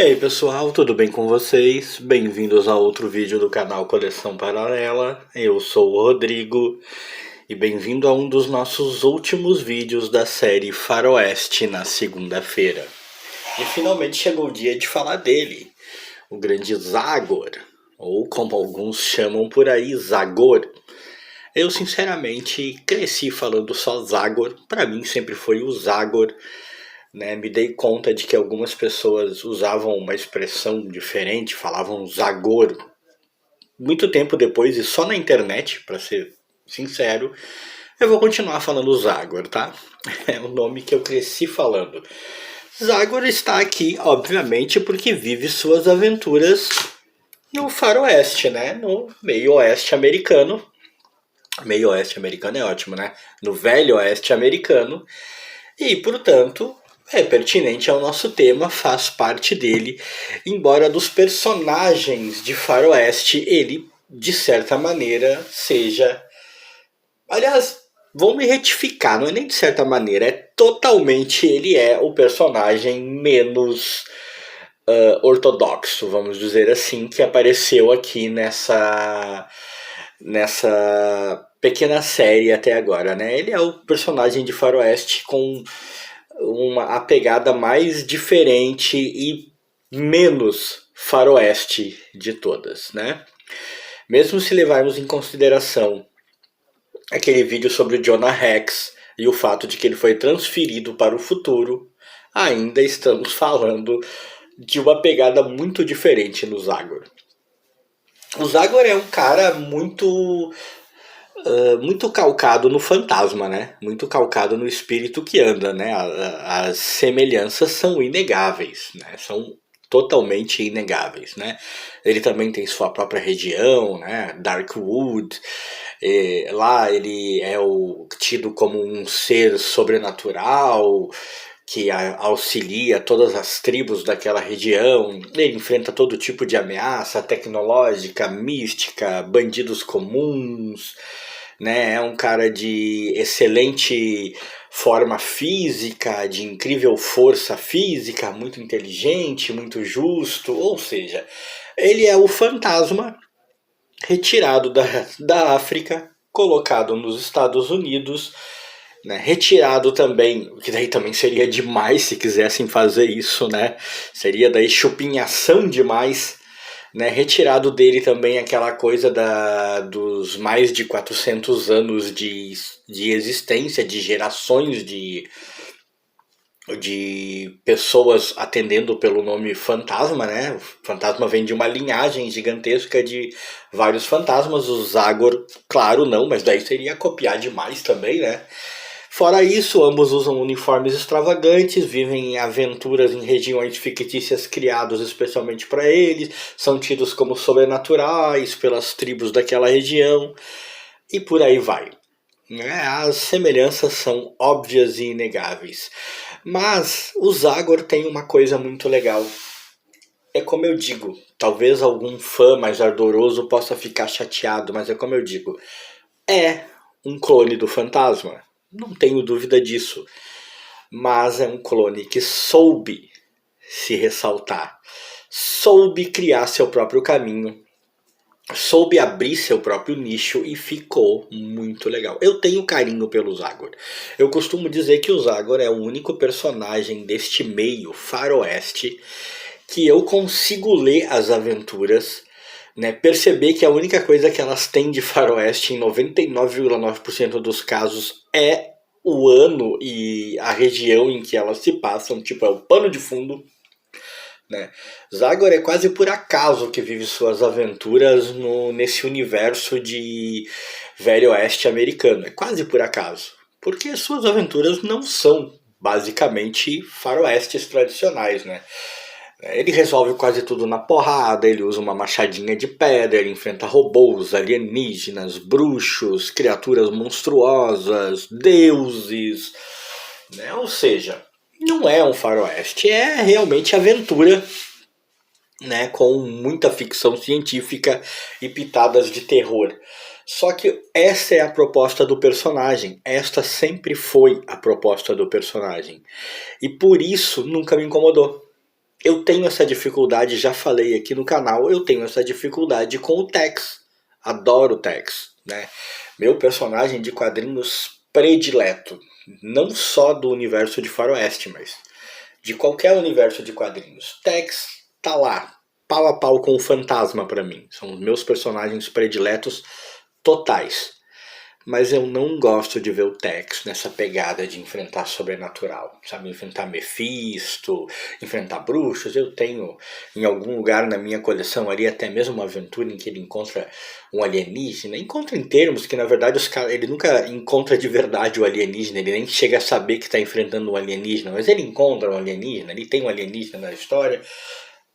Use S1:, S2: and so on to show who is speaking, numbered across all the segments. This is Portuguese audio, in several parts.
S1: aí pessoal, tudo bem com vocês? Bem-vindos a outro vídeo do canal Coleção Paralela. Eu sou o Rodrigo e bem-vindo a um dos nossos últimos vídeos da série Faroeste na segunda-feira. E finalmente chegou o dia de falar dele, o grande Zagor, ou como alguns chamam por aí, Zagor. Eu sinceramente cresci falando só Zagor, pra mim sempre foi o Zagor. Né, me dei conta de que algumas pessoas usavam uma expressão diferente, falavam Zagor muito tempo depois e só na internet, para ser sincero, eu vou continuar falando Zagor, tá? É o nome que eu cresci falando. Zagor está aqui, obviamente, porque vive suas aventuras no faroeste, né? No meio oeste americano. Meio oeste americano é ótimo, né? No velho oeste americano. E, portanto, é pertinente ao nosso tema, faz parte dele, embora dos personagens de Faroeste ele, de certa maneira, seja... Aliás, vou me retificar, não é nem de certa maneira, é totalmente ele é o personagem menos ortodoxo, vamos dizer assim, que apareceu aqui nessa pequena série até agora, né? Ele é o personagem de Faroeste com a pegada mais diferente e menos faroeste de todas, né? Mesmo se levarmos em consideração aquele vídeo sobre o Jonah Rex e o fato de que ele foi transferido para o futuro, ainda estamos falando de uma pegada muito diferente no Zagor. O Zagor é um cara muito calcado no fantasma, né? Muito calcado no espírito que anda, né? As semelhanças são inegáveis, né? São totalmente inegáveis, né? Ele também tem sua própria região, né? Darkwood. Lá ele é tido como um ser sobrenatural que auxilia todas as tribos daquela região. Ele enfrenta todo tipo de ameaça tecnológica, mística, bandidos comuns, né? É um cara de excelente forma física, de incrível força física, muito inteligente, muito justo, ou seja, ele é o fantasma retirado da África, colocado nos Estados Unidos, né, retirado também, que daí também seria demais se quisessem fazer isso, né? Seria daí chupinhação demais, né? Retirado dele também aquela coisa dos mais de 400 anos de existência, de gerações de pessoas atendendo pelo nome fantasma, né? O fantasma vem de uma linhagem gigantesca de vários fantasmas. O Zagor, claro, não, mas daí seria copiar demais também, né? Fora isso, ambos usam uniformes extravagantes, vivem em aventuras em regiões fictícias criadas especialmente para eles, são tidos como sobrenaturais pelas tribos daquela região e por aí vai. As semelhanças são óbvias e inegáveis. Mas o Zagor tem uma coisa muito legal. É como eu digo, talvez algum fã mais ardoroso possa ficar chateado, mas é como eu digo, é um clone do fantasma. Não tenho dúvida disso. Mas é um clone que soube se ressaltar, soube criar seu próprio caminho, soube abrir seu próprio nicho e ficou muito legal. Eu tenho carinho pelo Zagor. Eu costumo dizer que o Zagor é o único personagem deste meio faroeste que eu consigo ler as aventuras, né, perceber que a única coisa que elas têm de faroeste em 99,9% dos casos é o ano e a região em que elas se passam, tipo, é o pano de fundo, né? Zagor é quase por acaso que vive suas aventuras nesse universo de velho oeste americano, é quase por acaso, porque suas aventuras não são basicamente faroestes tradicionais, né? Ele resolve quase tudo na porrada, ele usa uma machadinha de pedra, ele enfrenta robôs, alienígenas, bruxos, criaturas monstruosas, deuses, né? Ou seja, não é um faroeste, é realmente aventura, né? Com muita ficção científica e pitadas de terror. Só que essa é a proposta do personagem, esta sempre foi a proposta do personagem. E por isso nunca me incomodou. Eu tenho essa dificuldade, já falei aqui no canal, eu tenho essa dificuldade com o Tex. Adoro o Tex, né? Meu personagem de quadrinhos predileto. Não só do universo de Faroeste, mas de qualquer universo de quadrinhos. Tex tá lá, pau a pau com o Fantasma pra mim. São os meus personagens prediletos totais. Mas eu não gosto de ver o Tex nessa pegada de enfrentar sobrenatural, sabe? Enfrentar Mephisto, enfrentar bruxos. Eu tenho em algum lugar na minha coleção ali até mesmo uma aventura em que ele encontra um alienígena. Encontra em termos que na verdade ele nunca encontra de verdade o alienígena, ele nem chega a saber que está enfrentando um alienígena, mas ele encontra um alienígena, ele tem um alienígena na história.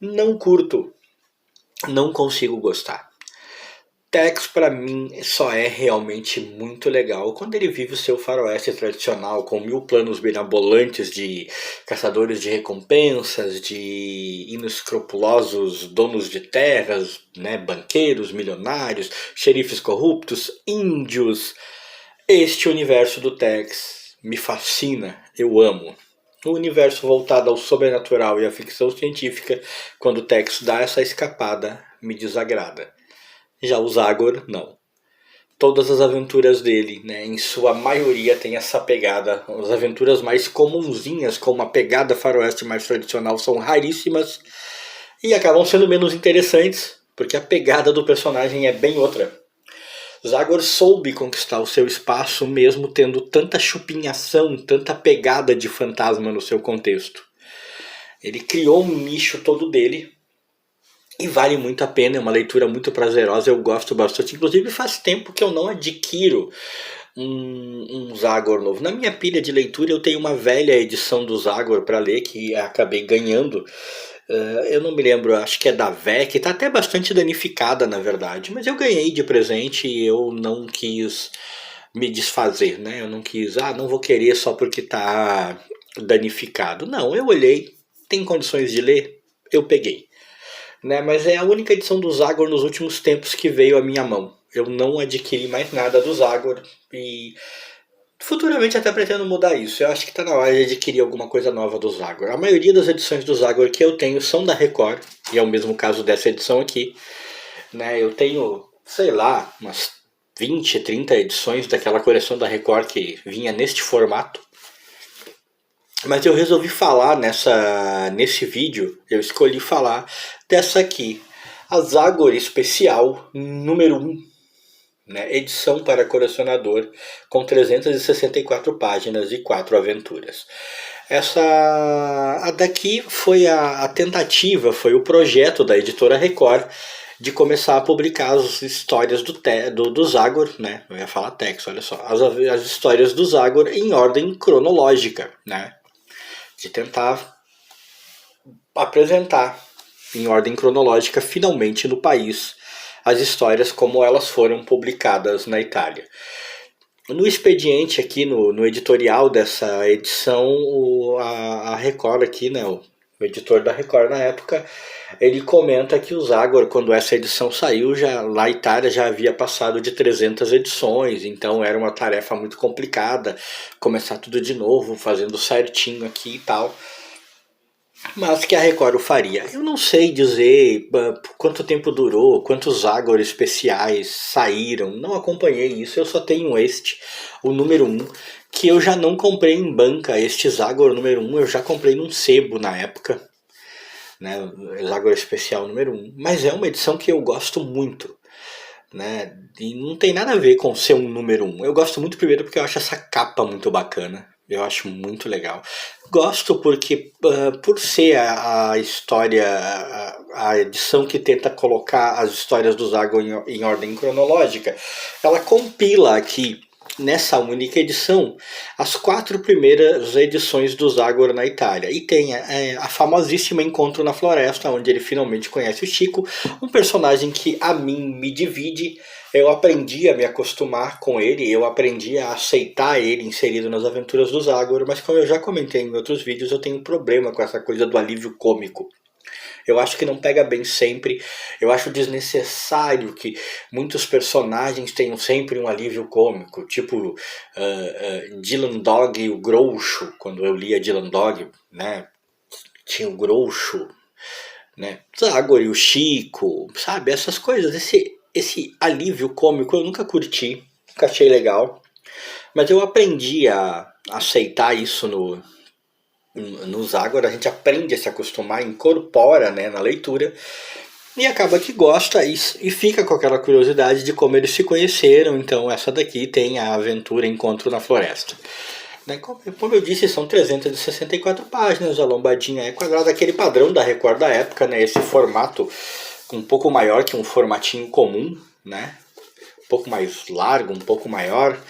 S1: Não curto, não consigo gostar. Tex pra mim só é realmente muito legal quando ele vive o seu faroeste tradicional com 1000 planos mirabolantes de caçadores de recompensas, de inescrupulosos donos de terras, né, banqueiros, milionários, xerifes corruptos, índios. Este universo do Tex me fascina, eu amo. O universo voltado ao sobrenatural e à ficção científica, quando o Tex dá essa escapada, me desagrada. Já o Zagor, não. Todas as aventuras dele, né, em sua maioria tem essa pegada. As aventuras mais comunzinhas, com uma pegada faroeste mais tradicional, são raríssimas e acabam sendo menos interessantes, porque a pegada do personagem é bem outra. Zagor soube conquistar o seu espaço mesmo tendo tanta chupinhação, tanta pegada de fantasma no seu contexto. Ele criou um nicho todo dele, e vale muito a pena, é uma leitura muito prazerosa, eu gosto bastante. Inclusive faz tempo que eu não adquiro um Zagor novo. Na minha pilha de leitura eu tenho uma velha edição do Zagor para ler, que acabei ganhando. Eu não me lembro, acho que é da VEC, está até bastante danificada na verdade. Mas eu ganhei de presente e eu não quis me desfazer, né? Eu não quis, não vou querer só porque está danificado. Não, eu olhei, tem condições de ler, eu peguei. Né, mas é a única edição do Zagor nos últimos tempos que veio à minha mão. Eu não adquiri mais nada do Zagor e futuramente até pretendo mudar isso. Eu acho que está na hora de adquirir alguma coisa nova do Zagor. A maioria das edições do Zagor que eu tenho são da Record, e é o mesmo caso dessa edição aqui. Né, eu tenho, sei lá, umas 20, 30 edições daquela coleção da Record que vinha neste formato. Mas eu resolvi falar nesse vídeo, eu escolhi falar dessa aqui, a Zagor Especial número 1, né, edição para colecionador, com 364 páginas e 4 aventuras. A daqui foi a tentativa, foi o projeto da editora Record de começar a publicar as histórias do Zagor, né? Eu ia falar Tex, olha só, as histórias do Zagor em ordem cronológica, né? De tentar apresentar em ordem cronológica finalmente no país as histórias como elas foram publicadas na Itália. No expediente aqui, no editorial dessa edição, a Record aqui, né, o editor da Record na época, ele comenta que o Zagor, quando essa edição saiu, já, lá na Itália já havia passado de 300 edições, então era uma tarefa muito complicada, começar tudo de novo, fazendo certinho aqui e tal. Mas que a Record o faria. Eu não sei dizer quanto tempo durou, quantos Zagor especiais saíram, não acompanhei isso, eu só tenho o número 1, que eu já não comprei em banca. Este Zagor número 1 eu já comprei num sebo na época, né, Zagor especial número 1, mas é uma edição que eu gosto muito, né, e não tem nada a ver com ser um número 1. Eu gosto muito primeiro porque eu acho essa capa muito bacana. Eu acho muito legal. Gosto porque, por ser a história, a edição que tenta colocar as histórias do Zagor em ordem cronológica, ela compila aqui, nessa única edição, as 4 primeiras edições do Zagor na Itália. E tem a famosíssima Encontro na Floresta, onde ele finalmente conhece o Chico, um personagem que a mim me divide. Eu aprendi a me acostumar com ele, eu aprendi a aceitar ele inserido nas aventuras do Zagor, mas como eu já comentei em outros vídeos, eu tenho um problema com essa coisa do alívio cômico. Eu acho que não pega bem sempre, eu acho desnecessário que muitos personagens tenham sempre um alívio cômico, tipo Dylan Dog e o Groucho, quando eu lia Dylan Dog, né? Tinha o Groucho, né? Zagor e o Chico, sabe? Essas coisas, esse alívio cômico eu nunca curti, nunca achei legal. Mas eu aprendi a aceitar isso no Zagor, a gente aprende a se acostumar, incorpora, né, na leitura, e acaba que gosta e fica com aquela curiosidade de como eles se conheceram. Então essa daqui tem a aventura Encontro na Floresta. Né, como eu disse, são 364 páginas, a lombadinha é quadrada, aquele padrão da Record da época, né, esse formato um pouco maior que um formatinho comum, né, um pouco mais largo, um pouco maior.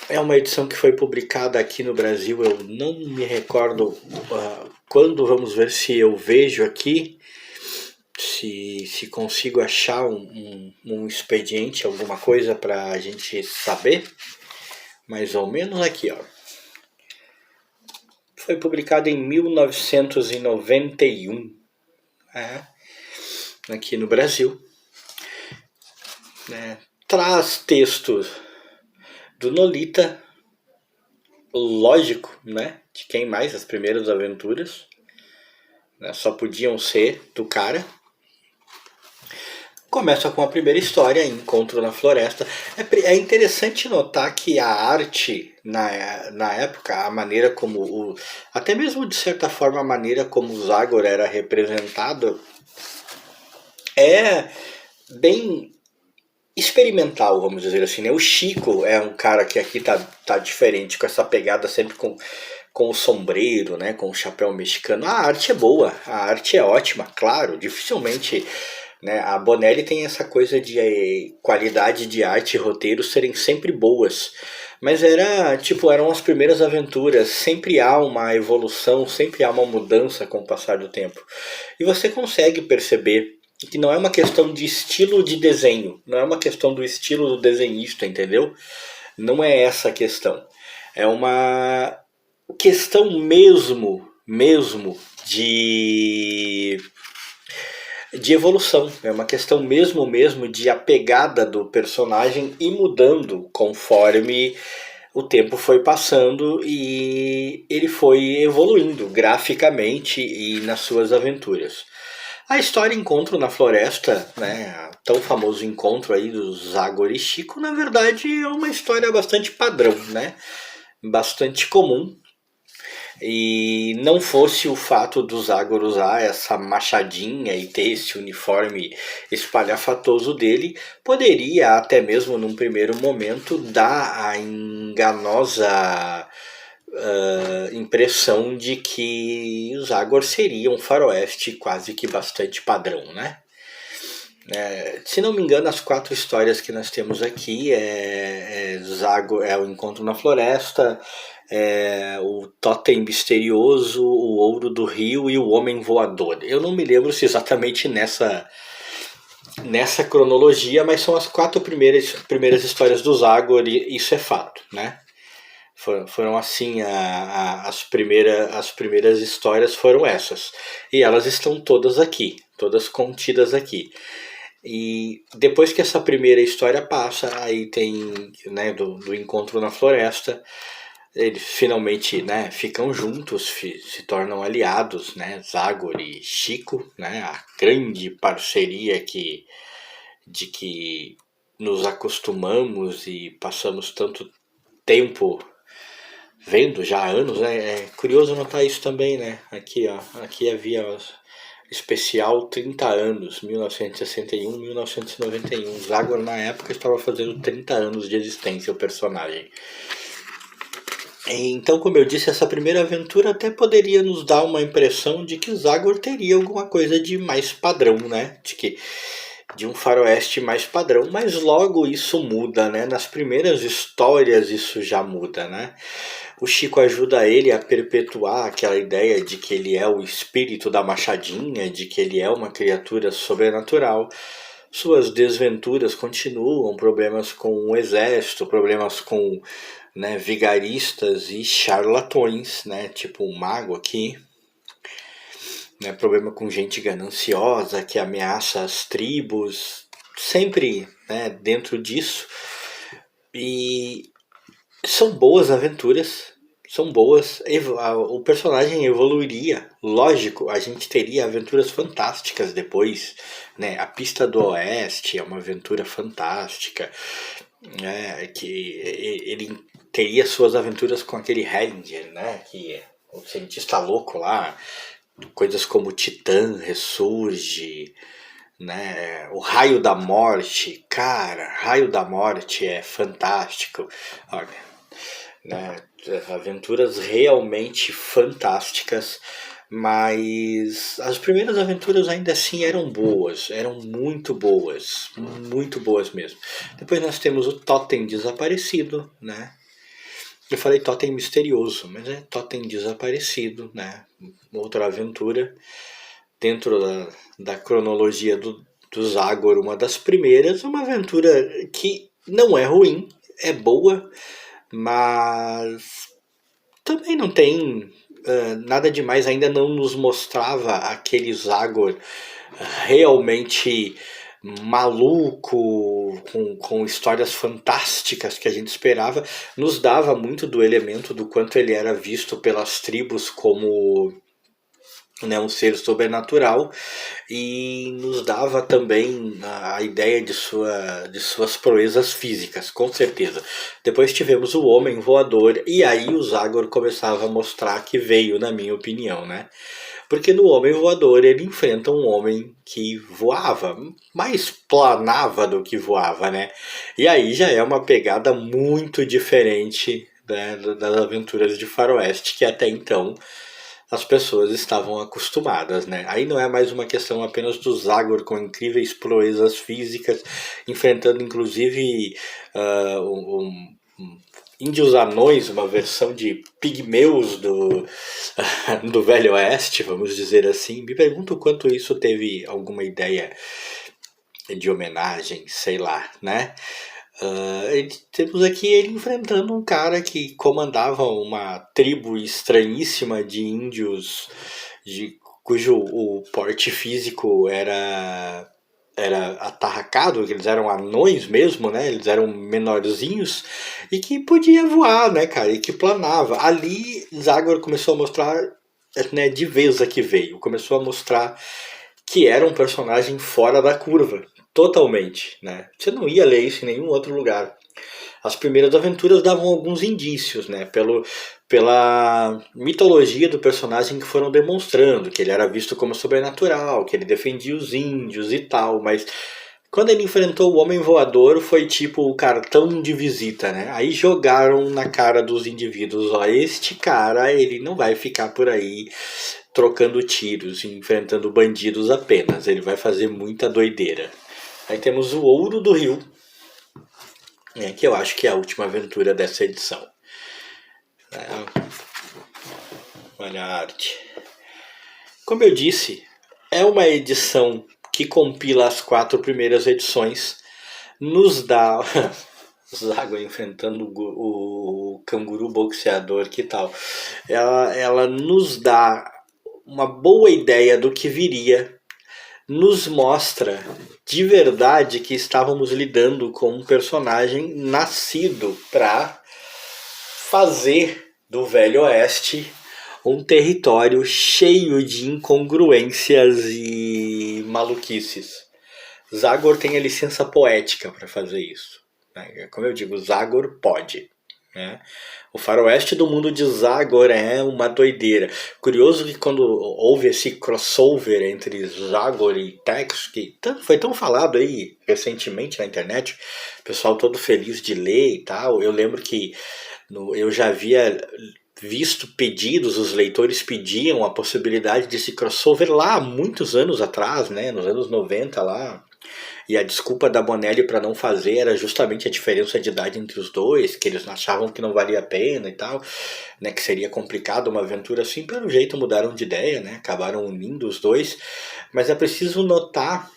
S1: É uma edição que foi publicada aqui no Brasil, eu não me recordo quando, vamos ver se eu vejo aqui, se consigo achar um expediente, alguma coisa para a gente saber. Mais ou menos aqui, ó. Foi publicado em 1991, aqui no Brasil. Traz textos do Nolita, lógico, né? De quem mais? As primeiras aventuras, né? Só podiam ser do cara. Começa com a primeira história, Encontro na Floresta. É interessante notar que a arte, na época, a maneira como até mesmo de certa forma a maneira como o Zagor era representado é bem experimental, vamos dizer assim, né? O Chico é um cara que aqui tá diferente, com essa pegada sempre com o sombreiro, né? Com o chapéu mexicano. A arte é boa, a arte é ótima, claro, dificilmente, né? A Bonelli tem essa coisa de qualidade de arte e roteiro serem sempre boas. Mas eram as primeiras aventuras, sempre há uma evolução, sempre há uma mudança com o passar do tempo. E você consegue perceber que não é uma questão de estilo de desenho, não é uma questão do estilo do desenhista, entendeu? Não é essa a questão. É uma questão mesmo de evolução. É uma questão mesmo de a pegada do personagem ir mudando conforme o tempo foi passando e ele foi evoluindo graficamente e nas suas aventuras. A história Encontro na Floresta, né, tão famoso encontro aí do Zagor e Chico, na verdade é uma história bastante padrão, né, bastante comum. E não fosse o fato do Zagor usar essa machadinha e ter esse uniforme espalhafatoso dele, poderia até mesmo num primeiro momento dar a enganosa impressão de que o Zagor seria um faroeste quase que bastante padrão, né? Se não me engano, as 4 histórias que nós temos aqui Zagor, o Encontro na Floresta, o Totem Misterioso, o Ouro do Rio e o Homem Voador. Eu não me lembro se exatamente nessa cronologia, mas são as 4 primeiras histórias do Zagor e isso é fato, né? Foram assim, as primeiras histórias foram essas. E elas estão todas aqui, todas contidas aqui. E depois que essa primeira história passa, aí tem, né, do Encontro na Floresta, eles finalmente, né, ficam juntos, se tornam aliados, né, Zagor e Chico, né, a grande parceria de que nos acostumamos e passamos tanto tempo vendo já há anos, né? É curioso notar isso também, né? Aqui, ó, aqui havia especial 30 anos, 1961, 1991. Zagor na época estava fazendo 30 anos de existência o personagem. Então, como eu disse, essa primeira aventura até poderia nos dar uma impressão de que Zagor teria alguma coisa de mais padrão, né? De um faroeste mais padrão, mas logo isso muda, né? Nas primeiras histórias isso já muda, né? O Chico ajuda ele a perpetuar aquela ideia de que ele é o espírito da machadinha, de que ele é uma criatura sobrenatural. Suas desventuras continuam, problemas com o exército, problemas com, né, vigaristas e charlatões, né, tipo um mago aqui. Né, problema com gente gananciosa que ameaça as tribos, sempre, né, dentro disso. E são boas aventuras, são boas. O personagem evoluiria, lógico, a gente teria aventuras fantásticas depois, né? A Pista do Oeste é uma aventura fantástica, né? Que ele teria suas aventuras com aquele Ranger, né? Que é o cientista louco lá, coisas como Titã ressurge, né? O Raio da Morte, cara, Raio da Morte é fantástico, olha, né? Aventuras realmente fantásticas, mas as primeiras aventuras ainda assim eram boas, eram muito boas mesmo. Depois nós temos o Totem Desaparecido, né? Eu falei Totem Misterioso, mas é Totem Desaparecido, né? Outra aventura dentro da cronologia do Zagor, uma das primeiras, uma aventura que não é ruim, é boa, mas também não tem nada demais, ainda não nos mostrava aquele Zagor realmente maluco, com histórias fantásticas que a gente esperava, nos dava muito do elemento do quanto ele era visto pelas tribos como, né, um ser sobrenatural, e nos dava também a ideia de suas proezas físicas, com certeza. Depois tivemos o Homem Voador, e aí o Zagor começava a mostrar que veio, na minha opinião, né? Porque no Homem Voador ele enfrenta um homem que voava, mais planava do que voava, né? E aí já é uma pegada muito diferente, né, das aventuras de Faroeste, que até então as pessoas estavam acostumadas, né? Aí não é mais uma questão apenas do Zagor com incríveis proezas físicas, enfrentando inclusive índios anões, uma versão de pigmeus do Velho Oeste, vamos dizer assim. Me pergunto o quanto isso teve alguma ideia de homenagem, sei lá, né? Temos aqui ele enfrentando um cara que comandava uma tribo estranhíssima de índios, cujo o porte físico era atarracado, que eles eram anões mesmo, né? Eles eram menorzinhos e que podia voar, né, cara? E que planava. Ali Zagor começou a mostrar, né, de vez a que veio, começou a mostrar que era um personagem fora da curva, totalmente, né? Você não ia ler isso em nenhum outro lugar. As primeiras aventuras davam alguns indícios, né? Pela mitologia do personagem que foram demonstrando, que ele era visto como sobrenatural, que ele defendia os índios e tal, mas quando ele enfrentou o Homem Voador foi tipo o cartão de visita, né? Aí jogaram na cara dos indivíduos, ó, este cara, ele não vai ficar por aí trocando tiros e enfrentando bandidos apenas, ele vai fazer muita doideira. Aí temos o Ouro do Rio, né, que eu acho que é a última aventura dessa edição. Olha a arte. Como eu disse, é uma edição que compila as 4 primeiras edições, nos dá Zago enfrentando o canguru boxeador, que tal? Ela nos dá uma boa ideia do que viria, nos mostra de verdade que estávamos lidando com um personagem nascido para fazer do Velho Oeste um território cheio de incongruências e maluquices. Zagor tem a licença poética para fazer isso, né? Como eu digo, Zagor pode, né? O faroeste do mundo de Zagor é uma doideira. Curioso que quando houve esse crossover entre Zagor e Tex, que foi tão falado aí recentemente na internet, o pessoal todo feliz de ler e tal, eu lembro que eu já havia visto pedidos, os leitores pediam a possibilidade desse crossover lá há muitos anos atrás, né, nos anos 90 lá. E a desculpa da Bonelli para não fazer era justamente a diferença de idade entre os dois, que eles achavam que não valia a pena e tal, né, que seria complicado uma aventura assim. Pelo jeito mudaram de ideia, né, acabaram unindo os dois, mas é preciso notar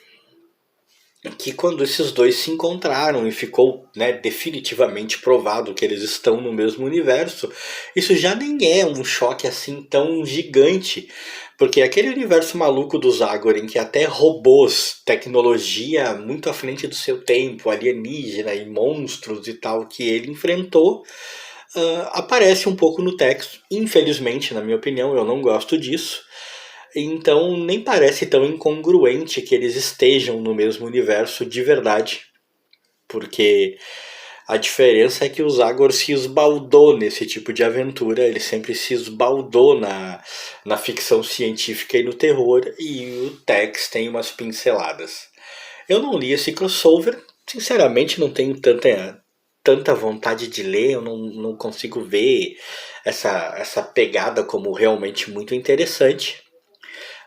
S1: que quando esses dois se encontraram e ficou, né, definitivamente provado que eles estão no mesmo universo, isso já nem é um choque assim tão gigante, porque aquele universo maluco do Zagor, em que até robôs, tecnologia muito à frente do seu tempo, alienígena e monstros e tal, que ele enfrentou, Aparece um pouco no texto, infelizmente, na minha opinião, eu não gosto disso. Então nem parece tão incongruente que eles estejam no mesmo universo de verdade, porque a diferença é que o Zagor se esbaldou nesse tipo de aventura, ele sempre se esbaldou na ficção científica e no terror, e o Tex tem umas pinceladas. Eu não li esse crossover, sinceramente não tenho tanta vontade de ler, eu não consigo ver essa pegada como realmente muito interessante,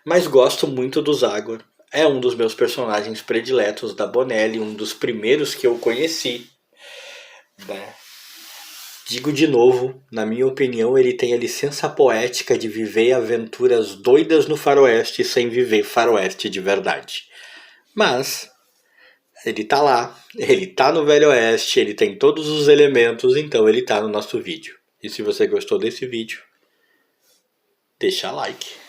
S1: mas gosto muito do Zagor. É um dos meus personagens prediletos da Bonelli, um dos primeiros que eu conheci, né? Digo de novo, na minha opinião, ele tem a licença poética de viver aventuras doidas no faroeste sem viver faroeste de verdade. Mas ele tá lá, ele tá no Velho Oeste, ele tem todos os elementos, então ele tá no nosso vídeo. E se você gostou desse vídeo, deixa like.